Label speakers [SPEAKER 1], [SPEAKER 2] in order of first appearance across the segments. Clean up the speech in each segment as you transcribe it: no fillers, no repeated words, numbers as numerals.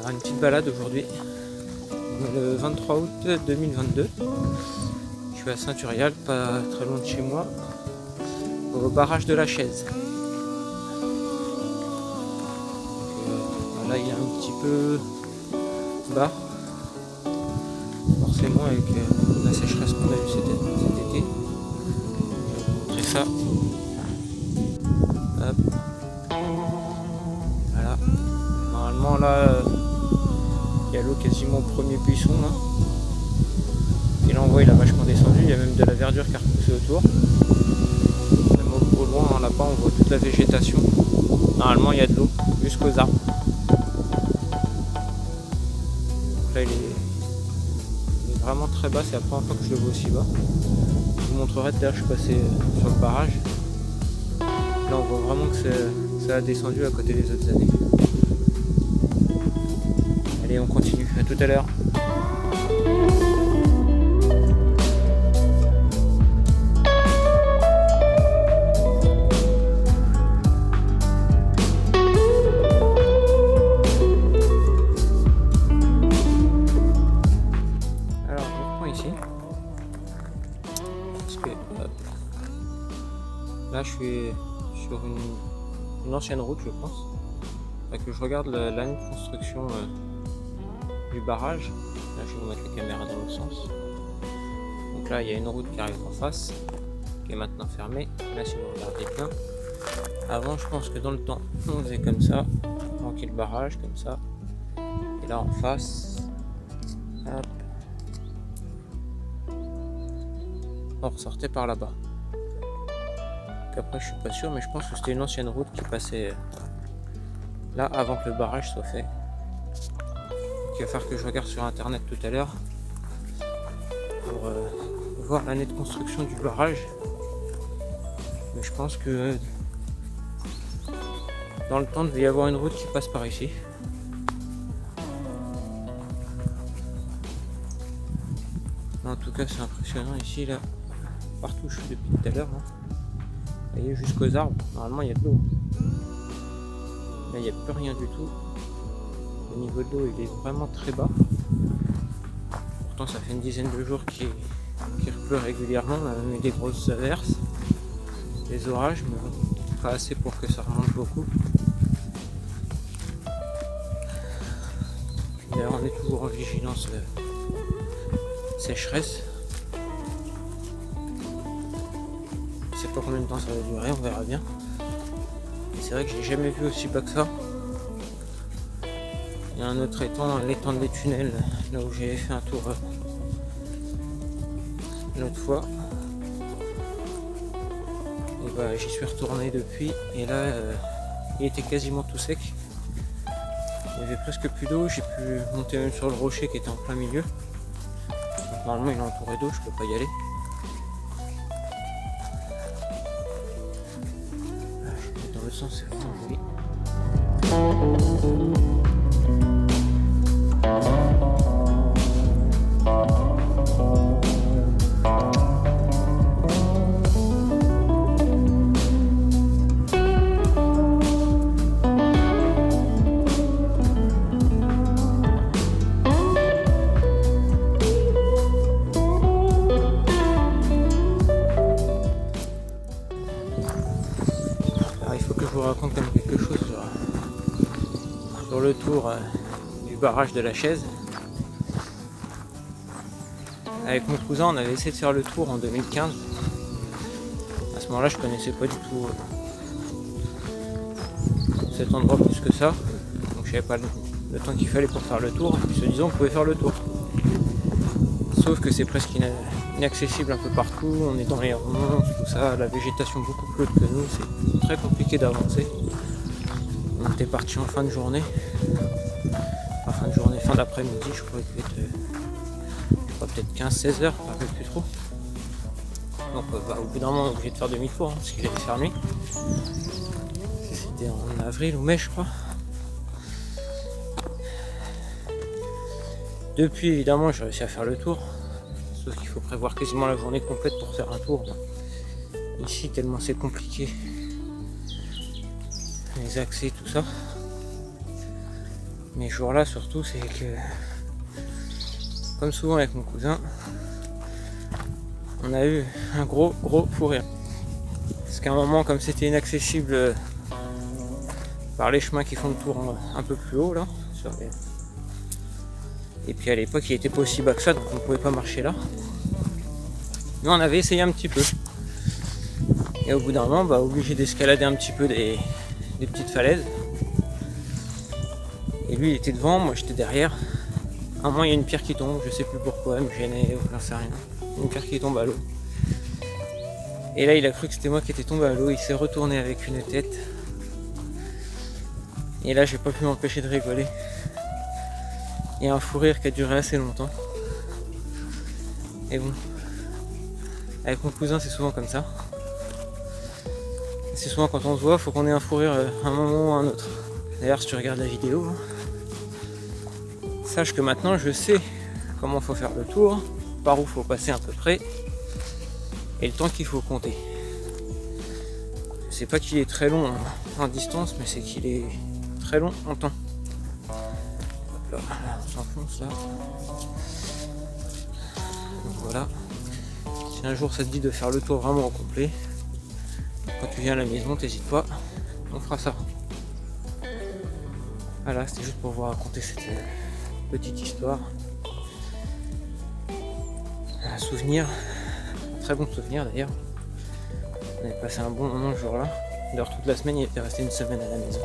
[SPEAKER 1] Alors, une petite balade aujourd'hui, le 23 août 2022. Je suis à Saint-Urial, pas très loin de chez moi, au barrage de la Chaise. Là il est un petit peu bas, forcément avec la sécheresse qu'on a eue cet été. Je vais vous montrer ça. Hop. Voilà. Normalement là, il y a l'eau quasiment au premier buisson là. Et là on voit il a vachement descendu, il y a même de la verdure qui a repoussé autour. Même au loin là-bas on voit toute la végétation. Normalement il y a de l'eau jusqu'aux arbres. Donc là il est vraiment très bas, c'est la première fois que je le vois aussi bas. Je vous montrerai tout à l'heure, je suis passé sur le barrage. Là on voit vraiment que ça a descendu à côté des autres années. Allez on continue, à tout à l'heure. Alors je reprends ici. Parce que là je suis sur une ancienne route je pense. Que je regarde l'année de construction du barrage. Là je vais vous mettre la caméra dans l'autre sens. Donc là il y a une route qui arrive en face, qui est maintenant fermée. Là si vous regardez bien, avant je pense que dans le temps on faisait comme ça, manquait le barrage comme ça. Et là en face, hop, on ressortait par là-bas. Donc après je suis pas sûr, mais je pense que c'était une ancienne route qui passait là avant que le barrage soit fait. Donc, il va falloir que je regarde sur internet tout à l'heure pour voir l'année de construction du barrage. Mais je pense que dans le temps il devait y avoir une route qui passe par ici. En tout cas c'est impressionnant ici là, partout où je suis depuis tout à l'heure. Vous voyez jusqu'aux arbres, normalement il y a de l'eau. Là il n'y a plus rien du tout. Le niveau de l'eau il est vraiment très bas. Pourtant ça fait une dizaine de jours qu'il pleut régulièrement. On a même eu des grosses averses, des orages, mais bon, pas assez pour que ça remonte beaucoup. D'ailleurs on est toujours en vigilance sécheresse. Je sais pas combien de temps ça va durer, on verra bien. Et c'est vrai que je l'ai jamais vu aussi bas que ça. Il y a un autre étang, l'étang des tunnels, là où j'ai fait un tour l'autre fois. Et bah j'y suis retourné depuis, et là il était quasiment tout sec. Il y avait presque plus d'eau, j'ai pu monter même sur le rocher qui était en plein milieu. Donc, normalement il est entouré d'eau, je peux pas y aller. Dans le sens c'est vraiment joli. Alors il faut que je vous raconte quand même quelque chose sur le tour du barrage de la Chaise. Avec mon cousin on avait essayé de faire le tour en 2015. À ce moment là je connaissais pas du tout cet endroit plus que ça. Donc je savais pas le temps qu'il fallait pour faire le tour. Et puis se disant on pouvait faire le tour. Sauf que c'est presque inaccessible un peu partout. On est dans les ronces, tout ça, la végétation beaucoup plus haute que nous, c'est très compliqué d'avancer. On était parti en fin de journée. Fin d'après-midi, je crois qu'il devait être peut-être 15-16 heures, pas plus trop. Donc au bout d'un moment on est obligé de faire demi-tour parce qu'il était fermé. C'était en avril ou mai je crois. Depuis évidemment j'ai réussi à faire le tour. Sauf qu'il faut prévoir quasiment la journée complète pour faire un tour. Ici tellement c'est compliqué. Les accès, tout ça. Mais ce jour-là surtout, c'est que, comme souvent avec mon cousin, on a eu un gros fou rire. Parce qu'à un moment, comme c'était inaccessible par les chemins qui font le tour un peu plus haut là, et puis à l'époque il était pas aussi bas que ça, donc on ne pouvait pas marcher là. Mais on avait essayé un petit peu. Et au bout d'un moment, obligé d'escalader un petit peu des petites falaises. Et lui il était devant, moi j'étais derrière. À un moment il y a une pierre qui tombe, je sais plus pourquoi, elle me gênait, j'en sais rien. Une pierre qui tombe à l'eau. Et là il a cru que c'était moi qui étais tombé à l'eau, il s'est retourné avec une tête. Et là j'ai pas pu m'empêcher de rigoler. Il y a un fou rire qui a duré assez longtemps. Et bon, avec mon cousin c'est souvent comme ça. C'est souvent quand on se voit, faut qu'on ait un fou rire à un moment ou à un autre. D'ailleurs si tu regardes la vidéo, sache que maintenant je sais comment faut faire le tour, par où faut passer à peu près, et le temps qu'il faut compter. C'est pas qu'il est très long en distance, mais c'est qu'il est très long en temps. Là, on s'enfonce là. Donc voilà. Si un jour ça te dit de faire le tour vraiment au complet, quand tu viens à la maison, t'hésites pas, on fera ça. Voilà, c'était juste pour vous raconter cette petite histoire. Un souvenir, un très bon souvenir d'ailleurs. On avait passé un bon moment ce jour-là. D'ailleurs toute la semaine, il était resté une semaine à la maison.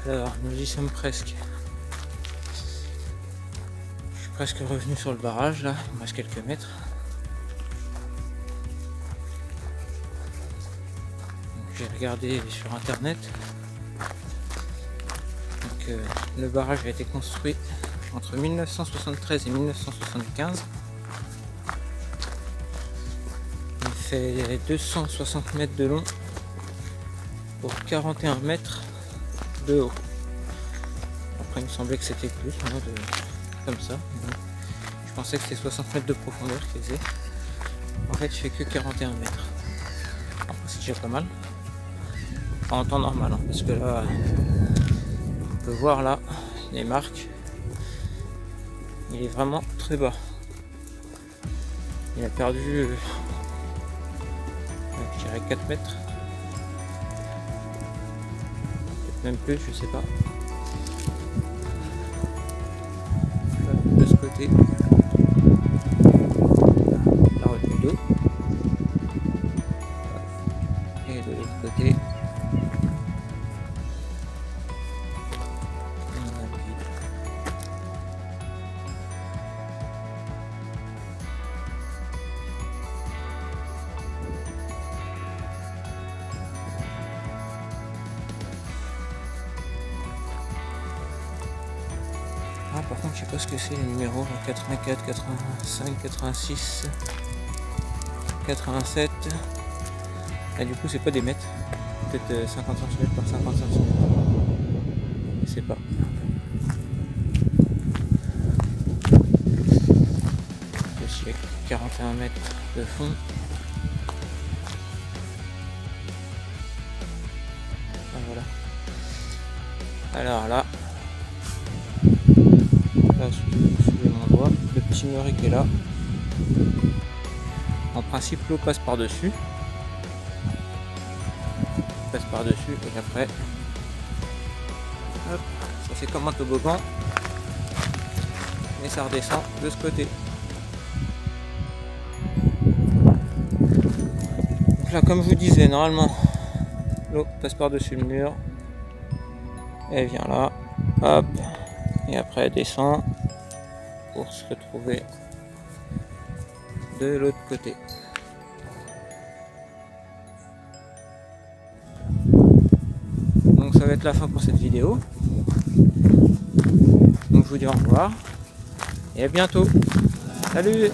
[SPEAKER 1] Alors, nous y sommes presque. Je suis presque revenu sur le barrage là, il me reste quelques mètres. J'ai regardé sur internet. Donc, le barrage a été construit entre 1973 et 1975. Il fait 260 mètres de long pour 41 mètres de haut. Après il me semblait que c'était plus, comme ça. Je pensais que c'était 60 mètres de profondeur qu'il faisait. En fait il fait que 41 mètres. Après c'est déjà pas mal. En temps normal, hein, parce que là on peut voir là les marques. Il est vraiment très bas. Il a perdu je dirais 4 mètres. Même plus, je sais pas. De ce côté, la retenue d'eau. Et de l'autre côté, on a le vide. Ah, par contre, je sais pas ce que c'est les numéros 84, 85, 86, 87. Ah, du coup, c'est pas des mètres. Peut-être 50 cm par 50 cm. Je sais pas. Ici, il y a 41 mètres de fond. Alors là, suivez mon doigt, le petit muret qui est là. En principe, l'eau passe par-dessus. Passe par-dessus et après, hop, ça fait comme un toboggan. Et ça redescend de ce côté. Donc là, comme je vous disais, normalement, l'eau passe par-dessus le mur. Elle vient là, hop, et après elle descend pour se retrouver de l'autre côté. Donc ça va être la fin pour cette vidéo. Donc je vous dis au revoir et à bientôt. Salut!